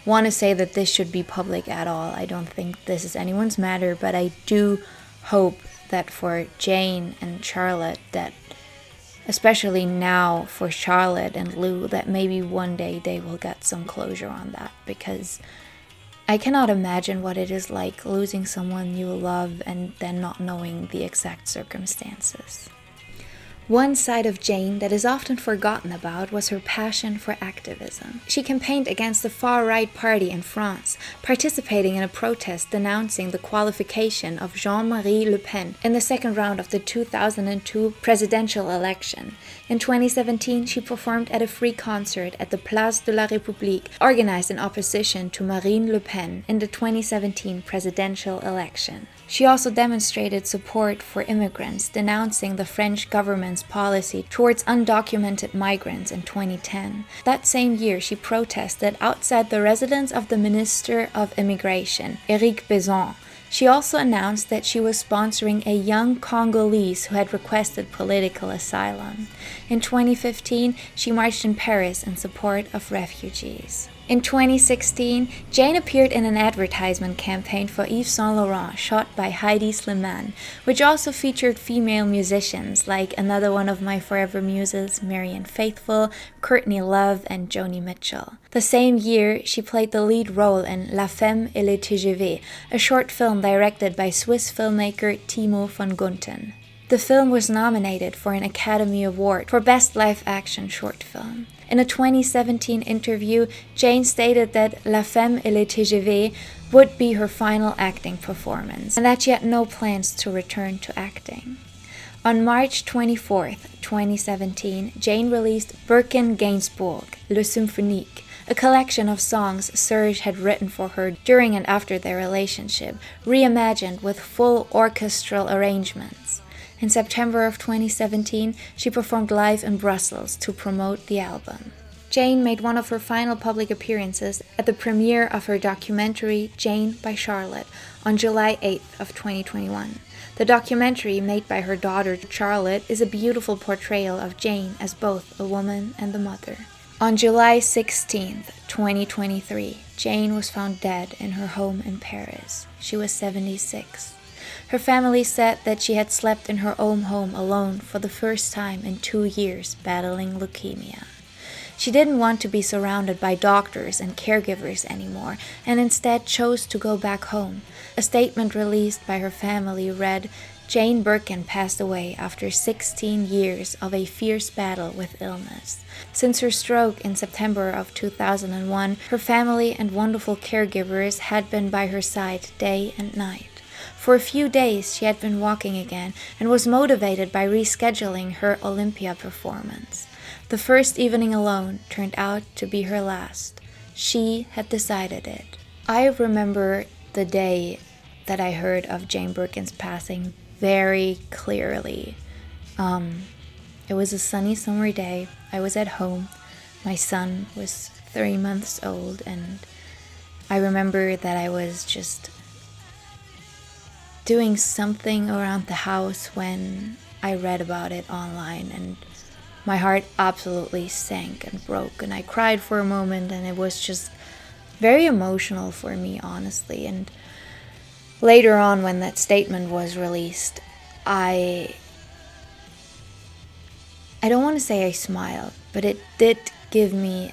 want to say that this should be public at all. I don't think this is anyone's matter, but I do hope that for Jane and Charlotte, that especially now for Charlotte and Lou, that maybe one day they will get some closure on that, because I cannot imagine what it is like losing someone you love and then not knowing the exact circumstances. One side of Jane that is often forgotten about was her passion for activism. She campaigned against the far-right party in France, participating in a protest denouncing the qualification of Jean-Marie Le Pen in the second round of the 2002 presidential election. In 2017, she performed at a free concert at the Place de la République, organized in opposition to Marine Le Pen in the 2017 presidential election. She also demonstrated support for immigrants, denouncing the French government's policy towards undocumented migrants in 2010. That same year, she protested outside the residence of the Minister of Immigration, Éric Besson, She also announced that she was sponsoring a young Congolese who had requested political asylum. In 2015, she marched in Paris in support of refugees. In 2016, Jane appeared in an advertisement campaign for Yves Saint Laurent shot by Heidi Slimane, which also featured female musicians like another one of my forever muses, Marianne Faithfull, Courtney Love, and Joni Mitchell. The same year, she played the lead role in La Femme et le TGV, a short film directed by Swiss filmmaker Timo von Gunten. The film was nominated for an Academy Award for Best Live Action Short Film. In a 2017 interview, Jane stated that La Femme et le TGV would be her final acting performance, and that she had no plans to return to acting. On March 24, 2017, Jane released Birkin Gainsbourg, Le Symphonique, a collection of songs Serge had written for her during and after their relationship, reimagined with full orchestral arrangements. In September of 2017, she performed live in Brussels to promote the album. Jane made one of her final public appearances at the premiere of her documentary Jane by Charlotte on July 8th of 2021. The documentary, made by her daughter Charlotte, is a beautiful portrayal of Jane as both a woman and a mother. On July 16th, 2023, Jane was found dead in her home in Paris. She was 76. Her family said that she had slept in her own home alone for the first time in 2 years, battling leukemia. She didn't want to be surrounded by doctors and caregivers anymore, and instead chose to go back home. A statement released by her family read, "Jane Birkin passed away after 16 years of a fierce battle with illness. Since her stroke in September of 2001, her family and wonderful caregivers had been by her side day and night. For a few days she had been walking again and was motivated by rescheduling her Olympia performance. The first evening alone turned out to be her last. She had decided it." I remember the day that I heard of Jane Birkin's passing very clearly. It was a sunny summer day. I was at home. My son was 3 months old, and I remember that I was just doing something around the house when I read about it online, and my heart absolutely sank and broke, and I cried for a moment, and it was just very emotional for me, honestly. And later on, when that statement was released, I don't want to say I smiled, but it did give me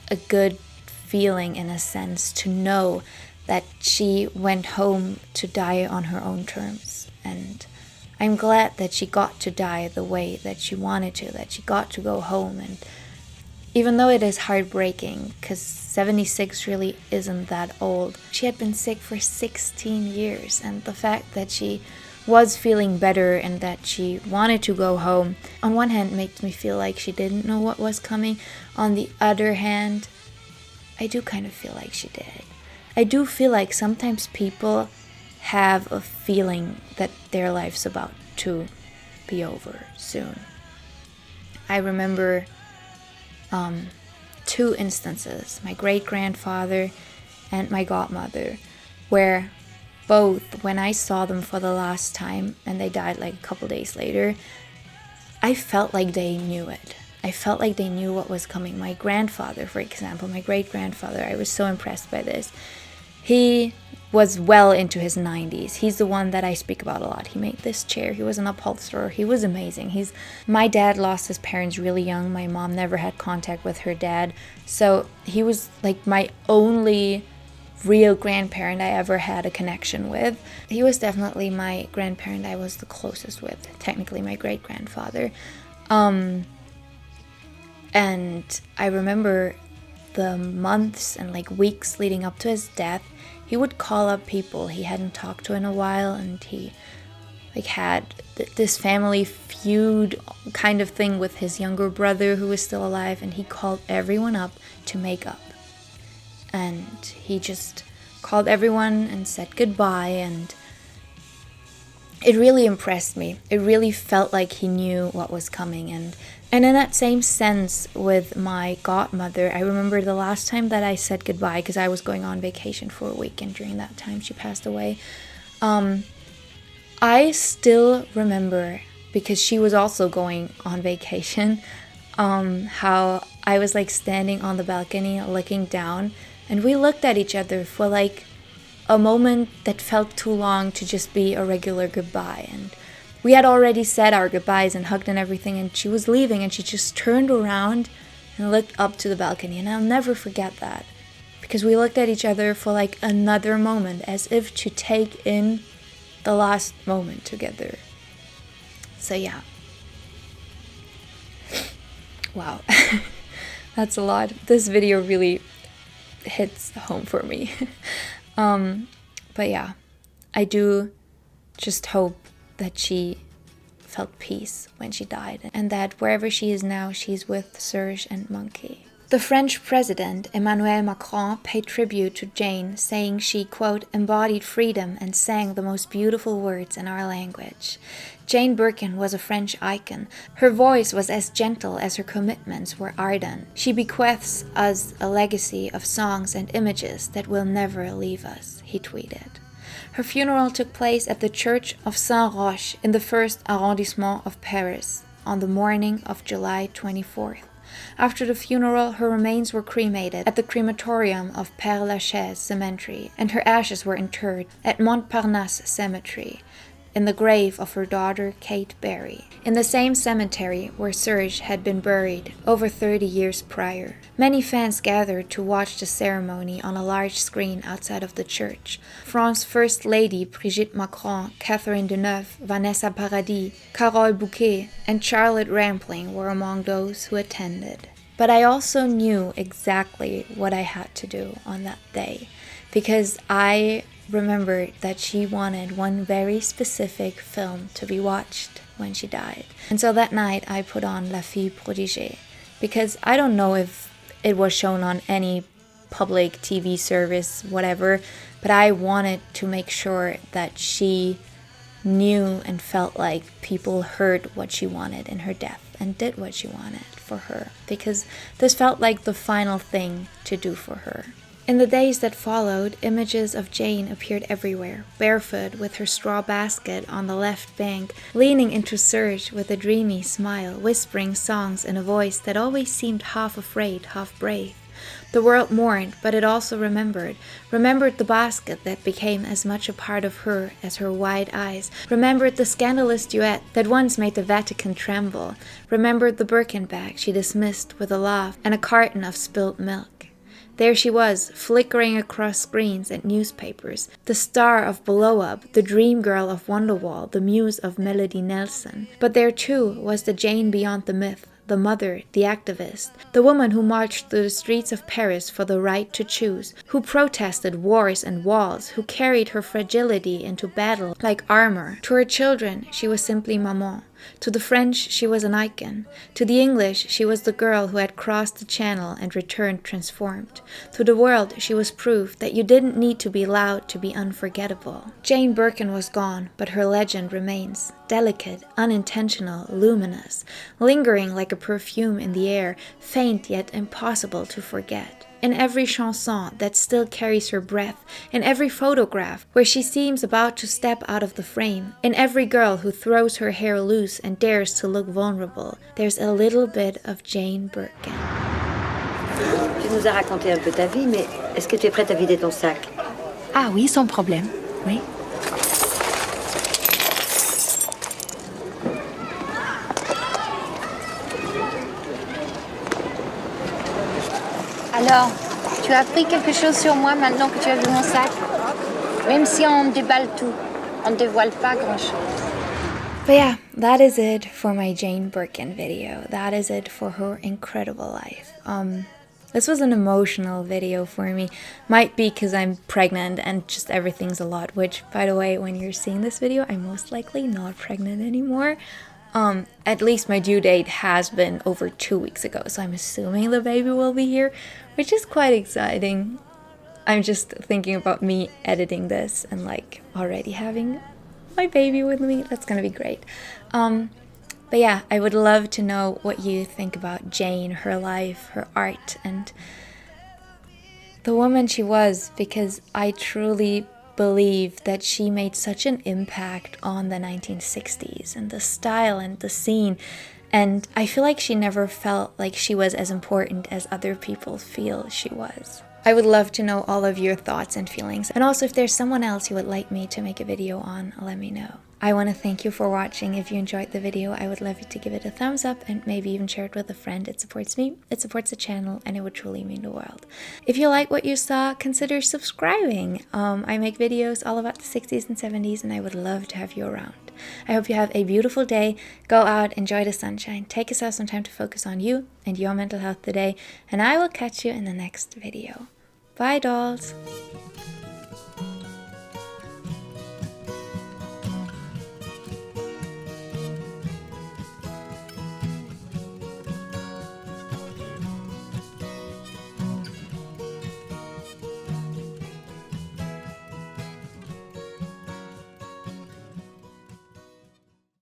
a good feeling, in a sense, to know that she went home to die on her own terms. And I'm glad that she got to die the way that she wanted to, that she got to go home. And even though it is heartbreaking, because 76 really isn't that old, she had been sick for 16 years. And the fact that she was feeling better and that she wanted to go home, on one hand makes me feel like she didn't know what was coming. On the other hand, I do kind of feel like she did. I do feel like sometimes people have a feeling that their life's about to be over soon. I remember 2 instances, my great-grandfather and my godmother, where both, when I saw them for the last time and they died like a couple days later, I felt like they knew it. I felt like they knew what was coming. My grandfather, for example, my great-grandfather, I was so impressed by this. He was well into his 90s. He's the one that I speak about a lot. He made this chair. He was an upholsterer. He was amazing. My dad lost his parents really young. My mom never had contact with her dad. So he was like my only real grandparent I ever had a connection with. He was definitely my grandparent I was the closest with. Technically my great-grandfather. And I remember the months and like weeks leading up to his death, he would call up people he hadn't talked to in a while, and he like had this family feud kind of thing with his younger brother who was still alive, and he called everyone up to make up. And he just called everyone and said goodbye, and it really impressed me. It really felt like he knew what was coming. And in that same sense with my godmother, I remember the last time that I said goodbye, because I was going on vacation for a week, and during that time she passed away. I still remember, because she was also going on vacation, how I was like standing on the balcony looking down, and we looked at each other for like a moment that felt too long to just be a regular goodbye. And we had already said our goodbyes and hugged and everything, and she was leaving, and she just turned around and looked up to the balcony, and I'll never forget that, because we looked at each other for like another moment, as if to take in the last moment together. So yeah. Wow. That's a lot. This video really hits home for me. But yeah, I do just hope that she felt peace when she died, and that wherever she is now, she's with Serge and Monkey. The French president, Emmanuel Macron, paid tribute to Jane, saying she, quote, embodied freedom and sang the most beautiful words in our language. Jane Birkin was a French icon. Her voice was as gentle as her commitments were ardent. She bequeaths us a legacy of songs and images that will never leave us, he tweeted. Her funeral took place at the Church of Saint-Roch in the 1st arrondissement of Paris on the morning of July 24th. After the funeral, her remains were cremated at the crematorium of Père Lachaise Cemetery, and her ashes were interred at Montparnasse Cemetery, in the grave of her daughter Kate Barry, in the same cemetery where Serge had been buried over 30 years prior. Many fans gathered to watch the ceremony on a large screen outside of the church. France's First Lady Brigitte Macron, Catherine Deneuve, Vanessa Paradis, Carole Bouquet, and Charlotte Rampling were among those who attended. But I also knew exactly what I had to do on that day, because I remembered that she wanted one very specific film to be watched when she died. And so that night I put on La Fille Prodigée, because I don't know if it was shown on any public TV service, whatever, but I wanted to make sure that she knew and felt like people heard what she wanted in her death and did what she wanted for her, because this felt like the final thing to do for her. In the days that followed, images of Jane appeared everywhere, barefoot with her straw basket on the left bank, leaning into Serge with a dreamy smile, whispering songs in a voice that always seemed half afraid, half brave. The world mourned, but it also remembered the basket that became as much a part of her as her wide eyes, remembered the scandalous duet that once made the Vatican tremble, remembered the Birkin bag she dismissed with a laugh and a carton of spilled milk. There she was, flickering across screens and newspapers, the star of Blow Up, the dream girl of Wonderwall, the muse of Melody Nelson. But there too was the Jane beyond the myth, the mother, the activist, the woman who marched through the streets of Paris for the right to choose, who protested wars and walls, who carried her fragility into battle like armor. To her children, she was simply maman. To the French, she was an icon. To the English, she was the girl who had crossed the channel and returned transformed. To the world, she was proof that you didn't need to be loud to be unforgettable. Jane Birkin was gone, but her legend remains. Delicate, unintentional, luminous, lingering like a perfume in the air, faint yet impossible to forget. In every chanson that still carries her breath, in every photograph where she seems about to step out of the frame, in every girl who throws her hair loose and dares to look vulnerable, there's a little bit of Jane Birkin. Tu nous as raconté un peu ta vie, mais est-ce que tu es prête à vider ton sac? Ah oui, sans problème, oui. Alors, tu as appris quelque chose sur moi maintenant que tu as vu mon sac? Même si on déballe tout, on ne dévoile pas grand-chose. But yeah, that is it for my Jane Birkin video. That is it for her incredible life. This was an emotional video for me. Might be because I'm pregnant and just everything's a lot, which, by the way, when you're seeing this video, I'm most likely not pregnant anymore. At least my due date has been over 2 weeks ago, so I'm assuming the baby will be here, which is quite exciting. I'm just thinking about me editing this and like already having my baby with me. That's gonna be great. But yeah, I would love to know what you think about Jane, her life, her art, and the woman she was, because I truly believe that she made such an impact on the 1960s and the style and the scene. And I feel like she never felt like she was as important as other people feel she was. I would love to know all of your thoughts and feelings. And also if there's someone else you would like me to make a video on, let me know. I want to thank you for watching. If you enjoyed the video, I would love you to give it a thumbs up and maybe even share it with a friend. It supports me, it supports the channel, and it would truly mean the world. If you like what you saw, consider subscribing. I make videos all about the 60s and 70s, and I would love to have you around. I hope you have a beautiful day. Go out, enjoy the sunshine, take yourself some time to focus on you and your mental health today, and I will catch you in the next video. Bye, dolls!